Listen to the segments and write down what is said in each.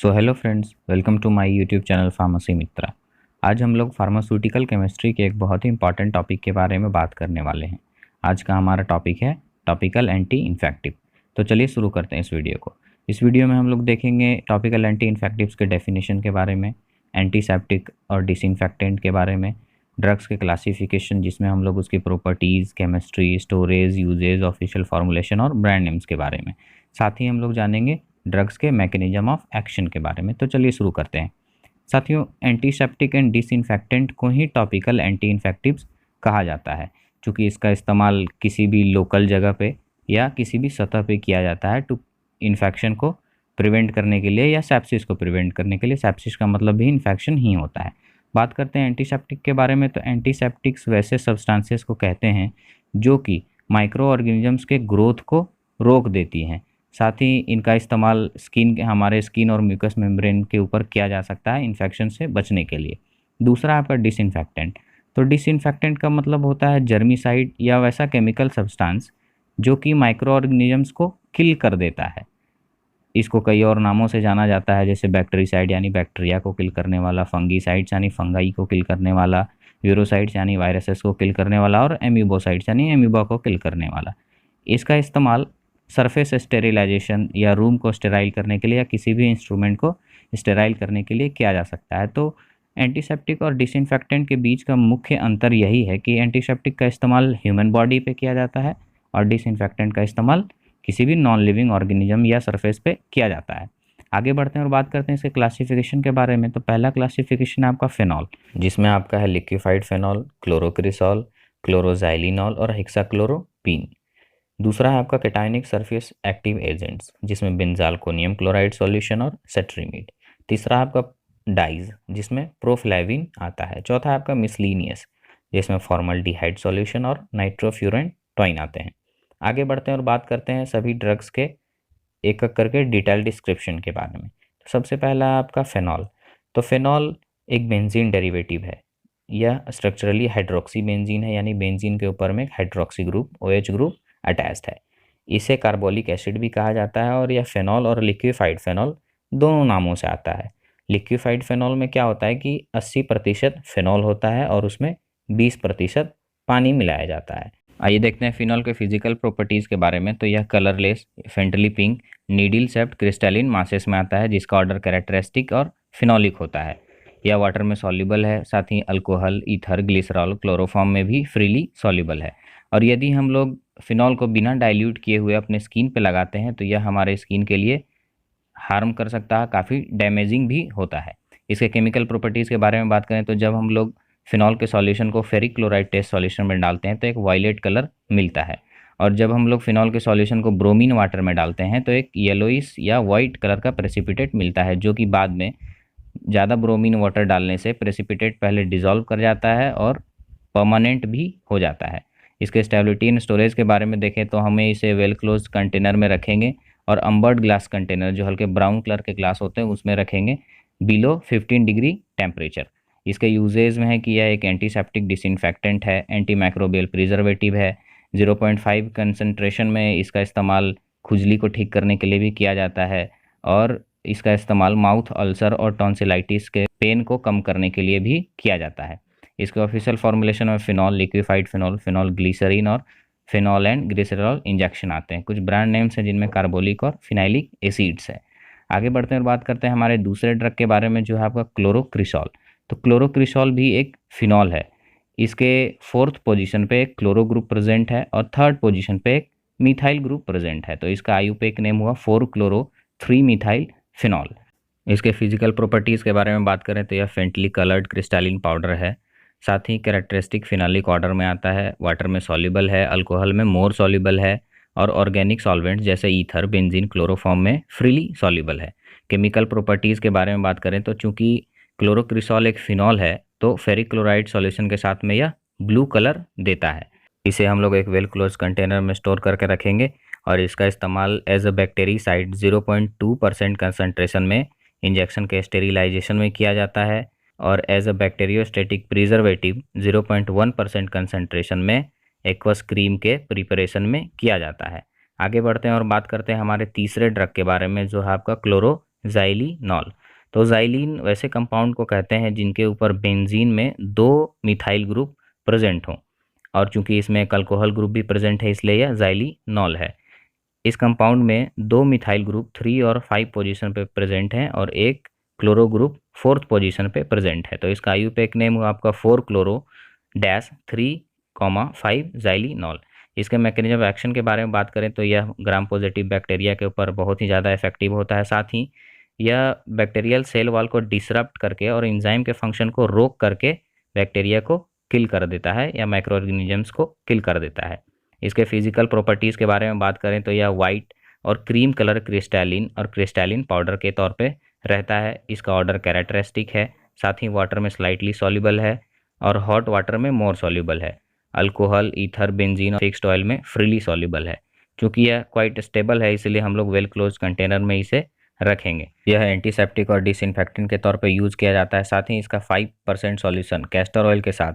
So hello friends, welcome to my YouTube channel pharmacy Mitra. आज हम लोग फार्मास्यूटिकल केमिस्ट्री के एक बहुत ही इंपॉर्टेंट टॉपिक के बारे में बात करने वाले हैं। आज का हमारा टॉपिक है टॉपिकल एंटी इन्फेक्टिव। तो चलिए शुरू करते हैं इस वीडियो को। इस वीडियो में हम लोग देखेंगे टॉपिकल एंटी इन्फेक्टिव्स के डेफिनेशन के बारे में, एंटीसेप्टिक और डिसइंफेक्टेंट के बारे में, ड्रग्स के क्लासिफिकेशन जिसमें हम लोग उसकी properties, chemistry, storage, uses, official formulation और ब्रांड नेम्स के बारे में। साथ ही हम लोग जानेंगे ड्रग्स के मैकेनिज्म ऑफ एक्शन के बारे में। तो चलिए शुरू करते हैं। साथियों, एंटीसेप्टिक एंड डिसइंफेक्टेंट को ही टॉपिकल एंटी इन्फेक्टिव्स कहा जाता है, क्योंकि इसका इस्तेमाल किसी भी लोकल जगह पे या किसी भी सतह पे किया जाता है टू इन्फेक्शन को प्रिवेंट करने के लिए या सेप्सिस को प्रिवेंट करने के लिए। सेप्सिस का मतलब भी इन्फेक्शन ही होता है। बात करते हैं एंटीसेप्टिक के बारे में। तो एंटीसेप्टिक्स वैसे सब्सटेंसेस को कहते हैं जो कि माइक्रो ऑर्गेनिजम्स के ग्रोथ को रोक देती हैं। साथ ही इनका इस्तेमाल हमारे स्किन और म्यूकस मेम्ब्रेन के ऊपर किया जा सकता है इन्फेक्शन से बचने के लिए। दूसरा आपका डिसइंफेक्टेंट। तो डिसइंफेक्टेंट का मतलब होता है जर्मिसाइड या वैसा केमिकल सब्सटेंस जो कि माइक्रो ऑर्गेनिजम्स को किल कर देता है। इसको कई और नामों से जाना जाता है, जैसे बैक्टीरिसाइड यानी बैक्टीरिया को किल करने वाला, फंगीसाइड्स यानी फंगाई को किल करने वाला, वीरोसाइड्स यानी वायरसेस को किल करने वाला और एम्यूबोसाइड्स यानी एम्यूबा को किल करने वाला। इसका इस्तेमाल सरफेस स्टेरिलाइजेशन या रूम को स्टेराइल करने के लिए या किसी भी इंस्ट्रूमेंट को स्टेराइल करने के लिए किया जा सकता है। तो एंटीसेप्टिक और डिसइंफेक्टेंट के बीच का मुख्य अंतर यही है कि एंटीसेप्टिक का इस्तेमाल ह्यूमन बॉडी पे किया जाता है और डिसइंफेक्टेंट का इस्तेमाल किसी भी नॉन लिविंग ऑर्गेनिज्म या सरफेस पे किया जाता है। आगे बढ़ते हैं और बात करते हैं इसके क्लासिफिकेशन के बारे में। तो पहला क्लासिफिकेशन है आपका फेनॉल, जिसमें आपका है लिक्विफाइड फेनॉल, क्लोरोक्रिसॉल, क्लोरोजाइलिनॉल और हेक्साक्लोरोपीन। दूसरा है आपका कैटायनिक सरफेस एक्टिव एजेंट्स, जिसमें बेंजालकोनियम क्लोराइड सॉल्यूशन और सेट्रीमीड। तीसरा है आपका डाइज, जिसमें प्रोफ्लैविन आता है। चौथा है आपका मिसलीनियस, जिसमें फॉर्मल्डिहाइड सॉल्यूशन और नाइट्रोफ्यूरन टॉइन आते हैं। आगे बढ़ते हैं और बात करते हैं सभी ड्रग्स के एक एक करके डिटेल डिस्क्रिप्शन के बारे में। तो सबसे पहला है आपका फेनॉल। तो फेनॉल एक बेंजीन डेरिवेटिव है। यह स्ट्रक्चरली हाइड्रोक्सी बेंजीन है, यानी बेंजीन के ऊपर में hydroxy group OH group attached है। इसे कार्बोलिक एसिड भी कहा जाता है और यह फेनॉल और लिक्विफाइड फेनॉल दोनों नामों से आता है। लिक्विफाइड फेनॉल में क्या होता है कि 80% फेनॉल होता है और उसमें 20% पानी मिलाया जाता है। आइए देखते हैं फिनॉल के फिजिकल प्रॉपर्टीज़ के बारे में। तो यह colourless, faintly pink, needle shaped crystalline masses में आता है, जिसका ऑर्डर कैरेक्टरिस्टिक और फिनॉलिक होता है। यह वाटर में सॉल्युबल है, साथ ही अल्कोहल, ईथर, ग्लिसरॉल, क्लोरोफॉर्म में भी फ्रीली सॉल्युबल है। और यदि हम लोग फिनॉल को बिना डाइल्यूट किए हुए अपने स्किन पे लगाते हैं तो यह हमारे स्किन के लिए हार्म कर सकता है, काफ़ी डैमेजिंग भी होता है। इसके केमिकल प्रॉपर्टीज़ के बारे में बात करें तो जब हम लोग फिनॉल के सॉल्यूशन को फेरिक क्लोराइड टेस्ट सॉल्यूशन में डालते हैं तो एक वायलेट कलर मिलता है, और जब हम लोग फिनॉल के सॉल्यूशन को ब्रोमीन वाटर में डालते हैं तो एक येलोइश या वाइट कलर का प्रेसिपिटेट मिलता है, जो कि बाद में ज़्यादा ब्रोमीन वाटर डालने से प्रेसिपिटेट पहले डिज़ोल्व कर जाता है और परमानेंट भी हो जाता है। इसके स्टेबिलिटी एंड स्टोरेज के बारे में देखें तो हमें इसे वेल क्लोज कंटेनर में रखेंगे और अम्बर्ड ग्लास कंटेनर, जो हल्के ब्राउन कलर के ग्लास होते हैं, उसमें रखेंगे बिलो 15 डिग्री टेम्परेचर। इसके यूजेज में है कि यह एक एंटीसेप्टिक डिसइंफेक्टेंट है, एंटी माइक्रोबियल प्रिजर्वेटिव है। 0.5 कंसंट्रेशन में इसका इस्तेमाल खुजली को ठीक करने के लिए भी किया जाता है, और इसका इस्तेमाल माउथ अल्सर और टॉन्सिलाइटिस के पेन को कम करने के लिए भी किया जाता है। इसके ऑफिशियल फॉर्मुलेशन में phenol, liquefied phenol, phenol glycerin और फिनॉल एंड ग्लिसरॉल इंजेक्शन आते हैं। कुछ ब्रांड नेम्स हैं जिनमें कार्बोलिक और फिनाइलिक एसिड्स है। आगे बढ़ते हैं और बात करते हैं हमारे दूसरे ड्रग के बारे में, जो है आपका क्लोरोक्रिसॉल। तो क्लोरोक्रिसॉल भी एक फिनॉल है। इसके 4th पोजीशन पे एक क्लोरो ग्रुप प्रेजेंट है और 3rd पोजीशन पे एक मिथाइल ग्रुप प्रेजेंट है। तो इसका IUPAC नेम हुआ 4-क्लोरो-3 मिथाइल फिनॉल। इसके फिजिकल प्रॉपर्टीज़ के बारे में बात करें तो यह फेंटली कलर्ड क्रिस्टलिन पाउडर है। साथ ही कैरेक्टरिस्टिक फिनालिक ऑर्डर में आता है, वाटर में सॉल्युबल है, अल्कोहल में मोर सॉल्युबल है और ऑर्गेनिक सॉल्वेंट्स जैसे ईथर, बेंजीन, क्लोरोफॉर्म में फ्रीली सॉल्युबल है। केमिकल प्रॉपर्टीज़ के बारे में बात करें तो चूंकि क्लोरोक्रिसॉल एक फिनॉल है तो फेरिक क्लोराइड सॉल्यूशन के साथ में यह ब्लू कलर देता है। इसे हम लोग एक वेल क्लोज कंटेनर में स्टोर करके रखेंगे और इसका इस्तेमाल एज अ बैक्टीरिसाइड 0.2% कंसंट्रेशन में इंजेक्शन के स्टेरिलाइजेशन में किया जाता है, और as a bacteriostatic preservative 0.1% concentration में एक्वस क्रीम के प्रिपरेशन में किया जाता है। आगे बढ़ते हैं और बात करते हैं हमारे तीसरे ड्रग के बारे में, जो है आपका क्लोरो ज़ाइलिनॉल। तो ज़ाइलिन वैसे कंपाउंड को कहते हैं जिनके ऊपर बेंजीन में 2 मिथाइल ग्रुप प्रेजेंट हों, और चूंकि इसमें एक अल्कोहल ग्रुप भी प्रेजेंट है इसलिए यह ज़ाइलिनॉल है। इस कंपाउंड में 2 मिथाइल ग्रुप 3 और 5 पोजीशन पे प्रेजेंट हैं और एक क्लोरो ग्रुप 4th पोजीशन पे प्रेजेंट है। तो इसका आईयूपीएसी नेम हुआ आपका 4-क्लोरो-3,5 ज़ाइलिनॉल। इसके मैकेनिज्म ऑफ एक्शन के बारे में बात करें तो यह ग्राम पॉजिटिव बैक्टीरिया के ऊपर बहुत ही ज़्यादा इफेक्टिव होता है। साथ ही यह बैक्टीरियल सेल वॉल को डिसरप्ट करके और एंजाइम के फंक्शन को रोक करके बैक्टीरिया को किल कर देता है या माइक्रो ऑर्गेनिजम्स को किल कर देता है। इसके फिजिकल प्रॉपर्टीज़ के बारे में बात करें तो यह वाइट और क्रीम कलर क्रिस्टैलिन पाउडर के तौर पे रहता है। इसका ऑर्डर कैरेक्टरिस्टिक है। साथ ही वाटर में स्लाइटली सॉल्युबल है और हॉट वाटर में मोर सॉल्युबल है। अल्कोहल, ईथर, बेंजीन और फिक्स्ड ऑयल में फ्रीली सॉल्युबल है। क्योंकि यह क्वाइट स्टेबल है इसलिए हम लोग वेल क्लोज कंटेनर में इसे रखेंगे। यह एंटीसेप्टिक और डिसइंफेक्टेंट के तौर पे यूज़ किया जाता है। साथ ही इसका 5% सॉल्यूशन कैस्टर ऑयल के साथ,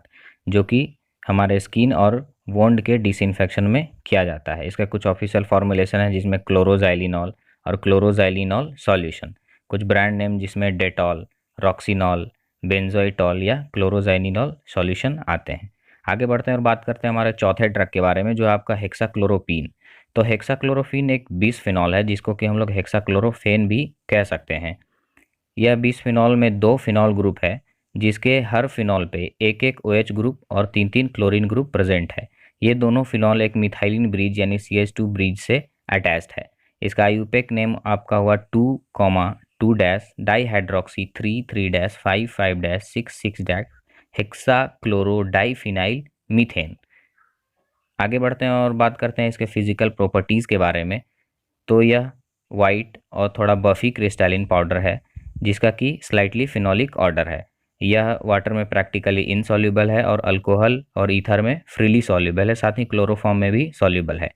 जो कि हमारे स्किन और वोंड के डिसइंफेक्शन में किया जाता है। इसका कुछ ऑफिशियल फॉर्मुलेशन है जिसमें क्लोरोजाइलिनॉल और क्लोरोजाइलिनॉल सॉल्यूशन, कुछ ब्रांड नेम जिसमें डेटॉल, रॉक्सिनॉल, बेंजोइटॉल या क्लोरोजाइलिनॉल सॉल्यूशन आते हैं। आगे बढ़ते हैं और बात करते हैं हमारे चौथे ड्रग के बारे में, जो है आपका हेक्साक्लोरोपीन। तो हेक्साक्लोरोफीन एक बिसफिनॉल है जिसको कि हम लोग हेक्साक्लोरोफेन भी कह सकते हैं। यह बिसफिनॉल में 2 फिनॉल ग्रुप है जिसके हर फिनॉल पे एक एक OH ग्रुप और 3 क्लोरीन ग्रुप प्रेजेंट है। ये दोनों फिनॉल एक मिथाइलिन ब्रिज यानी CH2 ब्रिज से अटैच्ड है। इसका आईयूपीएसी नेम आपका हुआ 2,2-डाइहाइड्रोक्सी 3,3-5,5-6,6 हेक्साक्लोरोडाइफिनाइल मीथेन। आगे बढ़ते हैं और बात करते हैं इसके फिजिकल प्रॉपर्टीज़ के बारे में। तो यह वाइट और थोड़ा बफी क्रिस्टैलिन पाउडर है जिसका कि स्लाइटली फिनोलिक ऑर्डर है। यह वाटर में प्रैक्टिकली इनसॉल्युबल है और अल्कोहल और ईथर में फ्रीली सॉल्युबल है। साथ ही क्लोरोफॉर्म में भी सॉल्युबल है।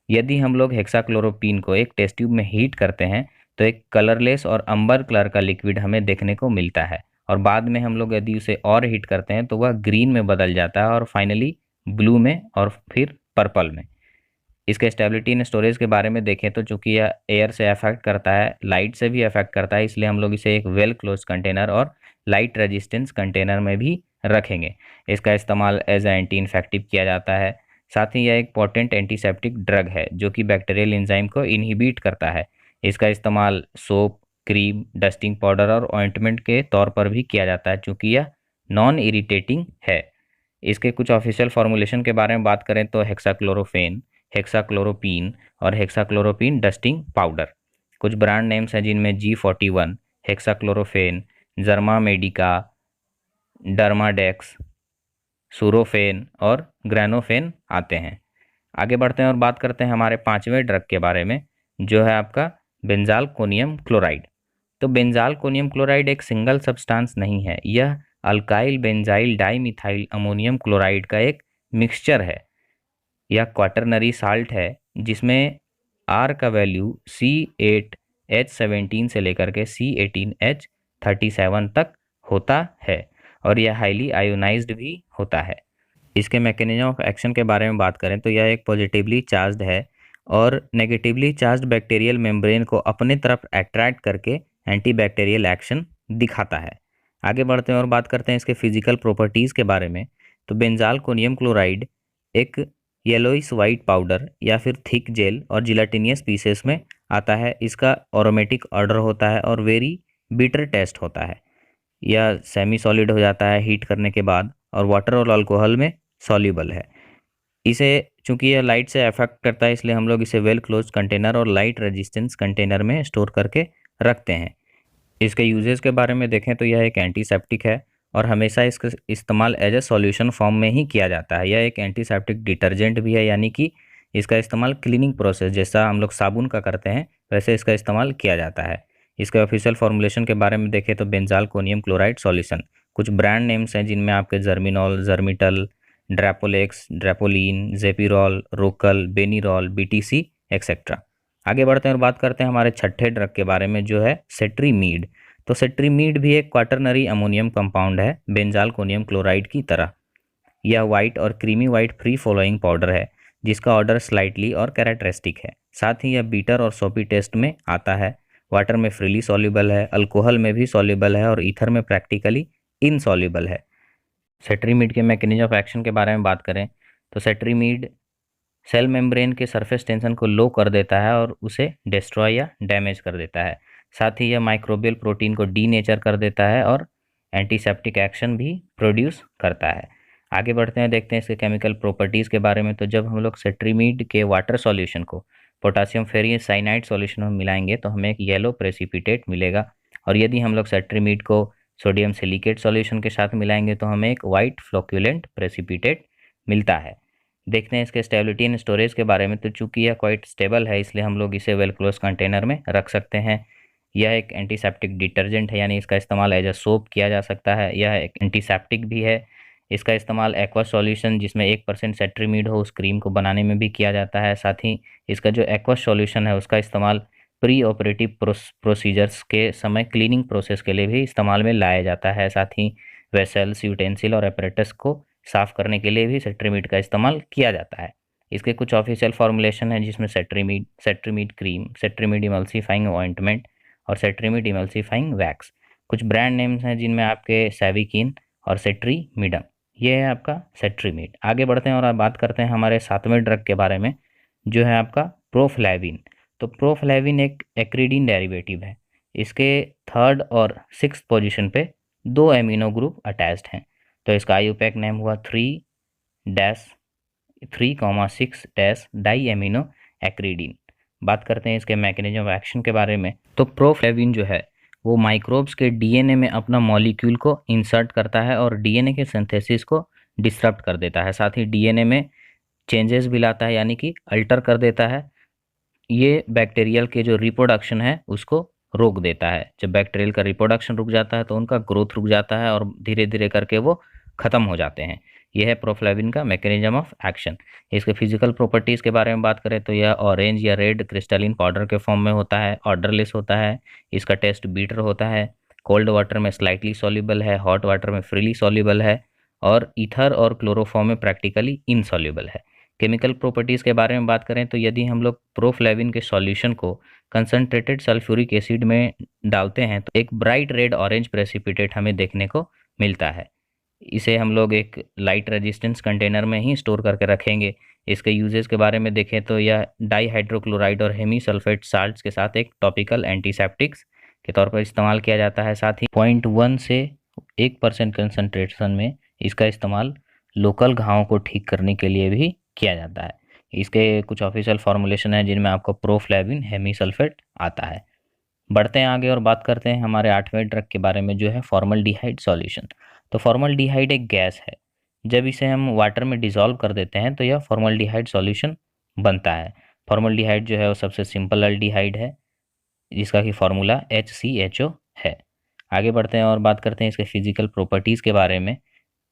यदि हम लोग हेक्साक्लोरोपीन को एक टेस्ट ट्यूब में हीट करते हैं तो एक कलरलेस और अंबर कलर का लिक्विड हमें देखने को मिलता है, और बाद में हम लोग यदि उसे और हीट करते हैं तो वह ग्रीन में बदल जाता है और फाइनली ब्लू में और फिर पर्पल में। इसके स्टेबिलिटी एंड स्टोरेज के बारे में देखें तो चूंकि यह एयर से अफेक्ट करता है, लाइट से भी अफेक्ट करता है, इसलिए हम लोग इसे एक वेल क्लोज कंटेनर और लाइट रेजिस्टेंस कंटेनर में भी रखेंगे। इसका इस्तेमाल एज एंटी इन्फेक्टिव किया जाता है। साथ ही यह एक पोटेंट एंटीसेप्टिक ड्रग है जो कि बैक्टीरियल एंजाइम को इनहिबिट करता है। इसका इस्तेमाल सोप, क्रीम, डस्टिंग पाउडर और ऑइंटमेंट के तौर पर भी किया जाता है चूँकि यह नॉन इरिटेटिंग है। इसके कुछ ऑफिशियल फॉर्मुलेशन के बारे में बात करें तो हेक्साक्लोरोफेन, हेक्साक्लोरोपीन और हेक्साक्लोरोपीन डस्टिंग पाउडर। कुछ ब्रांड नेम्स हैं जिनमें G41, हेक्साक्लोरोफेन, जर्मा मेडिका, डर्माडेक्स, सूरोफेन और ग्रेनोफेन आते हैं। आगे बढ़ते हैं और बात करते हैं हमारे 5वें ड्रग के बारे में, जो है आपका बेंजालकोनियम क्लोराइड। तो बेंजालकोनियम क्लोराइड एक सिंगल सब्सटेंस नहीं है, यह alkyl benzyl dimethyl ammonium chloride का एक मिक्सचर है। यह क्वाटरनरी साल्ट है जिसमें R का वैल्यू C8H17 से लेकर के C18H37 तक होता है और यह हाईली आयोनाइज्ड भी होता है। इसके मैकेनिज्म ऑफ एक्शन के बारे में बात करें तो यह एक पॉजिटिवली चार्ज्ड है और नेगेटिवली चार्ज्ड बैक्टीरियल मेम्ब्रेन को अपने तरफ अट्रैक्ट करके एंटीबैक्टीरियल एक्शन दिखाता है। आगे बढ़ते हैं और बात करते हैं इसके फिजिकल प्रॉपर्टीज़ के बारे में। तो बेंजालकोनियम क्लोराइड एक येलोइस वाइट पाउडर या फिर थिक जेल और जिलेटिनियस पीसेस में आता है। इसका एरोमेटिक ऑर्डर होता है और वेरी बिटर टेस्ट होता है। यह सेमी सॉलिड हो जाता है हीट करने के बाद और वाटर और अल्कोहल में सॉल्युबल है। इसे चूंकि यह लाइट से अफेक्ट करता है इसलिए हम लोग इसे वेल क्लोज कंटेनर और लाइट रेजिस्टेंस कंटेनर में स्टोर करके रखते हैं। इसके यूजेस के बारे में देखें तो यह एक एंटीसेप्टिक है और हमेशा इसका इस्तेमाल एज ए सॉल्यूशन फॉर्म में ही किया जाता है। यह एक एंटीसेप्टिक डिटर्जेंट भी है, यानी कि इसका इस्तेमाल क्लीनिंग प्रोसेस जैसा हम लोग साबुन का करते हैं वैसे इसका इस्तेमाल किया जाता है। इसके ऑफिशियल फॉर्मुलेशन के बारे में देखें तो बेंजालकोनियम क्लोराइड सॉल्यूशन। कुछ ब्रांड नेम्स हैं जिनमें आपके जर्मिनॉल, जर्मिटल, ड्रैपोलेक्स, ड्रैपोलिन, जेपिरॉल, रोकल, बेनीरॉल, BTC एक्सेट्रा। आगे बढ़ते हैं और बात करते हैं हमारे छठे ड्रग के बारे में, जो है सेट्रीमीड। तो सेट्रीमीड भी एक क्वाटरनरी अमोनियम कंपाउंड है बेंजालकोनियम क्लोराइड की तरह। यह वाइट और creamy white free following powder है जिसका ऑर्डर स्लाइटली और कैरेक्टरिस्टिक है। साथ ही यह बीटर और सोपी टेस्ट में आता है वाटर में फ्रीली सॉल्युबल है, अल्कोहल में भी सॉल्युबल है और ईथर में प्रैक्टिकली इनसॉल्युबल है। सेट्रीमीड के मैकेनिज्म ऑफ एक्शन के बारे में बात करें तो सेट्रीमीड सेल मेम्ब्रेन के सरफेस टेंशन को लो कर देता है और उसे डिस्ट्रॉय या डैमेज कर देता है। साथ ही यह माइक्रोबियल प्रोटीन को डीनेचर कर देता है और एंटीसेप्टिक एक्शन भी प्रोड्यूस करता है। आगे बढ़ते हैं, देखते हैं इसके केमिकल प्रॉपर्टीज़ के बारे में। तो जब हम लोग सेट्रीमीड के वाटर सॉल्यूशन को पोटासियम फेरियस साइनाइड सॉल्यूशन में मिलाएंगे तो हमें एक येलो प्रेसिपिटेट मिलेगा, और यदि हम लोग सेट्रीमीड को सोडियम सिलिकेट सॉल्यूशन के साथ मिलाएंगे तो हमें एक वाइट फ्लोक्यूलेंट प्रेसिपिटेट मिलता है। देखते हैं इसके स्टेबिलिटी एंड स्टोरेज के बारे में। तो चूंकि यह क्वाइट स्टेबल है इसलिए हम लोग इसे वेल क्लोज कंटेनर में रख सकते हैं। यह एक एंटीसेप्टिक डिटर्जेंट है, यानी इसका इस्तेमाल एज अ सोप किया जा सकता है। यह एक एंटीसेप्टिक भी है। इसका इस्तेमाल एक्वा सॉल्यूशन जिसमें 1% सेट्रीमीड हो उस क्रीम को बनाने में भी किया जाता है। साथ ही इसका जो एक्वा सॉल्यूशन है उसका इस्तेमाल प्री ऑपरेटिव प्रोसीजर्स के समय क्लीनिंग प्रोसेस के लिए भी इस्तेमाल में लाया जाता है। साथ ही वेसल्स, यूटेंसिल और एपरेटस को साफ़ करने के लिए भी सेट्रीमीड का इस्तेमाल किया जाता है। इसके कुछ ऑफिशियल फॉर्मुलेशन है जिसमें सेट्रीमीड, सेट्रीमीड क्रीम, सेट्रीमीड इमल्सीफाइंग ऑइंटमेंट और सेट्रीमीड इमल्सीफाइंग वैक्स। कुछ ब्रांड नेम्स हैं जिनमें आपके सैविकिन और सेट्रीमीडम, ये है आपका सेट्रीमीड। आगे बढ़ते हैं और आप बात करते हैं हमारे 7वें ड्रग के बारे में, जो है आपका प्रोफ्लैविन। तो प्रोफ्लैविन एक एक्रीडीन डेरिवेटिव है। इसके 3rd और 6th पोजीशन पे 2 एमिनो ग्रुप अटैच्ड हैं। तो इसका आईयूपैक नेम हुआ 3-3,6- डाई एमिनो एक्रीडीन। बात करते हैं इसके मैकेनिज्म ऑफ एक्शन के बारे में। तो प्रोफ्लैविन जो है वो माइक्रोब्स के डीएनए में अपना मॉलिक्यूल को इंसर्ट करता है और डीएनए के सिंथेसिस को डिसरप्ट कर देता है। साथ ही डीएनए में चेंजेस भी लाता है, यानी कि अल्टर कर देता है। ये बैक्टीरियल के जो रिप्रोडक्शन है उसको रोक देता है। जब बैक्टीरियल का रिप्रोडक्शन रुक जाता है तो उनका ग्रोथ रुक जाता है और धीरे धीरे करके वो ख़त्म हो जाते हैं। यह है प्रोफ्लैविन का मैकेनिज्म ऑफ एक्शन। इसके फिजिकल प्रॉपर्टीज़ के बारे में बात करें तो यह ऑरेंज या रेड क्रिस्टलिन पाउडर के फॉर्म में होता है, ऑर्डरलेस होता है। इसका टेस्ट बीटर होता है। कोल्ड वाटर में स्लाइटली सॉल्युबल है, हॉट वाटर में फ्रीली सॉल्युबल है और ईथर और क्लोरोफॉर्म में प्रैक्टिकली इनसॉल्युबल है। केमिकल प्रॉपर्टीज़ के बारे में बात करें तो यदि हम लोग प्रोफ्लैविन के सॉल्यूशन को कंसनट्रेटेड सल्फ्यूरिक एसिड में डालते हैं तो एक ब्राइट रेड ऑरेंज प्रेसिपिटेट हमें देखने को मिलता है। इसे हम लोग एक लाइट रेजिस्टेंस कंटेनर में ही स्टोर करके रखेंगे। इसके यूजेस के बारे में देखें तो यह डाईहाइड्रोक्लोराइड और हेमी सल्फेट साल्ट्स के साथ एक टॉपिकल एंटीसेप्टिक्स के तौर पर इस्तेमाल किया जाता है। साथ ही 0.1 से 1% कंसनट्रेशन में इसका इस्तेमाल लोकल घावों को ठीक करने के लिए भी किया जाता है। इसके कुछ ऑफिशियल फॉर्मुलेशन है जिनमें आपको प्रोफ्लैविन हेमी सल्फेट आता है। बढ़ते हैं आगे और बात करते हैं हमारे 8वें ड्रग के बारे में, जो है फॉर्मल्डिहाइड सॉल्यूशन। तो फॉर्मल्डिहाइड एक गैस है। जब इसे हम वाटर में डिसॉल्व कर देते हैं तो यह फॉर्मल्डिहाइड सॉल्यूशन बनता है। फॉर्मल्डिहाइड जो है वो सबसे सिंपल अल्डिहाइड है जिसका कि फॉर्मूला HCHO है। आगे बढ़ते हैं और बात करते हैं इसके फिजिकल प्रॉपर्टीज़ के बारे में।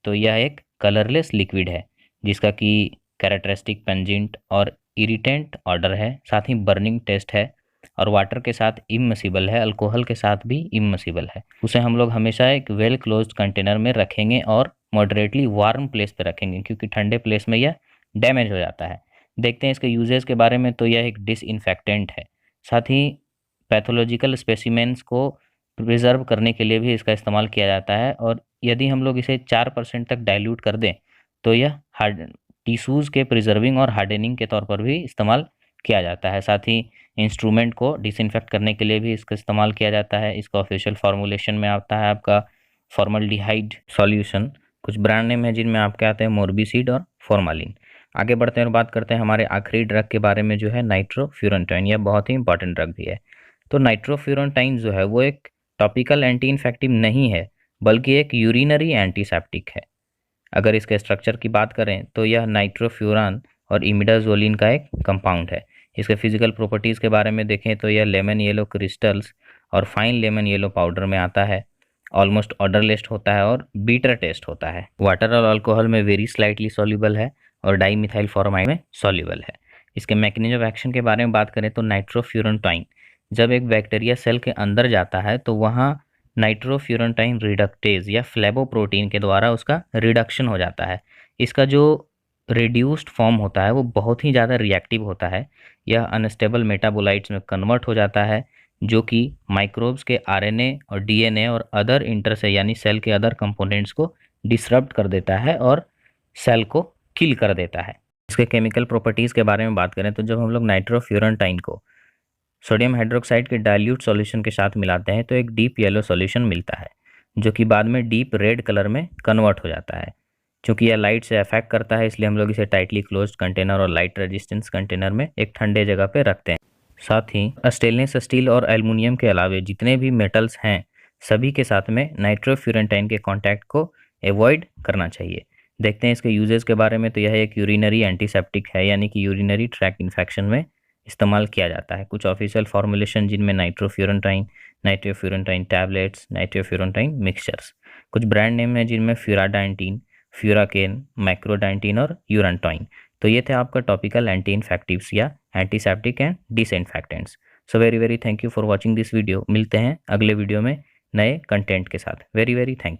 तो यह एक कलरलेस लिक्विड है जिसका कि कैरेक्टरिस्टिक पेंजेंट और इरिटेंट ऑर्डर है। साथ ही बर्निंग टेस्ट है और वाटर के साथ इममिसिबल है, अल्कोहल के साथ भी इममिसिबल है। उसे हम लोग हमेशा एक वेल क्लोज्ड कंटेनर में रखेंगे और मॉडरेटली वार्म प्लेस पे रखेंगे क्योंकि ठंडे प्लेस में यह डैमेज हो जाता है। देखते हैं इसके यूजेस के बारे में। तो यह एक डिसइंफेक्टेंट है। साथ ही पैथोलॉजिकल स्पेसिमेंस को प्रिजर्व करने के लिए भी इसका इस्तेमाल किया जाता है और यदि हम लोग इसे 4% तक डाइल्यूट कर दें तो यह हार्ड टिश्यूज़ के प्रिजर्विंग और हार्डनिंग के तौर पर भी इस्तेमाल किया जाता है। साथ ही इंस्ट्रूमेंट को डिसइंफेक्ट करने के लिए भी इसका इस्तेमाल किया जाता है। इसका ऑफिशियल फॉर्मुलेशन में आता है आपका फॉर्मल्डिहाइड सॉल्यूशन। कुछ ब्रांड नेम है जिनमें आपके आते हैं मोर्बिसिड और फॉर्मालिन। आगे बढ़ते हैं और बात करते हैं हमारे आखिरी ड्रग के बारे में, जो है नाइट्रोफ्यूरेंटाइन। यह बहुत ही इंपॉर्टेंट ड्रग भी है। तो नाइट्रोफ्यूरेंटाइन जो है वो एक टॉपिकल एंटी इन्फेक्टिव नहीं है बल्कि एक यूरिनरी एंटीसेप्टिक है। अगर इसके स्ट्रक्चर की बात करें तो यह नाइट्रोफ्यूरान और इमिडाजोलिन का एक कंपाउंड है। इसके फिजिकल प्रॉपर्टीज़ के बारे में देखें तो यह लेमन येलो क्रिस्टल्स और फाइन लेमन येलो पाउडर में आता है। ऑलमोस्ट ऑर्डरलेस होता है और बीटर टेस्ट होता है। वाटर और अल्कोहल में वेरी स्लाइटली सॉल्युबल है और डाईमिथाइल फॉर्माइड में सॉल्युबल है। इसके मैकेनिज्म ऑफ एक्शन के बारे में बात करें तो नाइट्रोफ्यूरेंटाइन जब एक बैक्टीरिया सेल के अंदर जाता है तो वहाँ नाइट्रोफ्यूरेंटाइन रिडक्टेज या फ्लेवोप्रोटीन के द्वारा उसका रिडक्शन हो जाता है। इसका जो रिड्यूस्ड फॉर्म होता है वो बहुत ही ज़्यादा रिएक्टिव होता है। यह अनस्टेबल मेटाबोलाइट्स में कन्वर्ट हो जाता है जो कि माइक्रोब्स के आरएनए और डीएनए और अदर इंटरसे यानी सेल के अदर कंपोनेंट्स को डिसरप्ट कर देता है और सेल को किल कर देता है। इसके केमिकल प्रॉपर्टीज़ के बारे में बात करें तो जब हम लोग नाइट्रोफ्यूरेंटाइन को सोडियम हाइड्रोक्साइड के डाइल्यूट सॉल्यूशन के साथ मिलाते हैं तो एक डीप येलो सॉल्यूशन मिलता है, जो कि बाद में डीप रेड कलर में कन्वर्ट हो जाता है। चूँकि यह लाइट से अफेक्ट करता है, इसलिए हम लोग इसे टाइटली क्लोज्ड कंटेनर और लाइट रेजिस्टेंस कंटेनर में एक ठंडे जगह पे रखते हैं। साथ ही स्टेनलेस स्टील और एल्युमिनियम के अलावे जितने भी मेटल्स हैं, सभी के साथ में नाइट्रोफ्यूरेंटाइन के कॉन्टैक्ट को अवॉइड करना चाहिए। देखते हैं इसके यूजेस के बारे में। तो यह एक यूरिनरी एंटीसेप्टिक है, यानी कि यूरिनरी ट्रैक इन्फेक्शन में इस्तेमाल किया जाता है। कुछ ऑफिशियल फॉर्मुलेशन जिनमें nitrofurantoin, nitrofurantoin tablets, nitrofurantoin mixtures, कुछ ब्रांड नेम है जिनमें फ्यूराडाइंटीन, फ्यूराकेन, माइक्रोडाइंटीन और यूरानटॉइन। तो ये थे आपका टॉपिकल एंटी इन्फेक्टिव्स या antiseptic and disinfectants. So very very thank you for watching this video. मिलते हैं अगले वीडियो में नए कंटेंट के साथ। Very very thank you.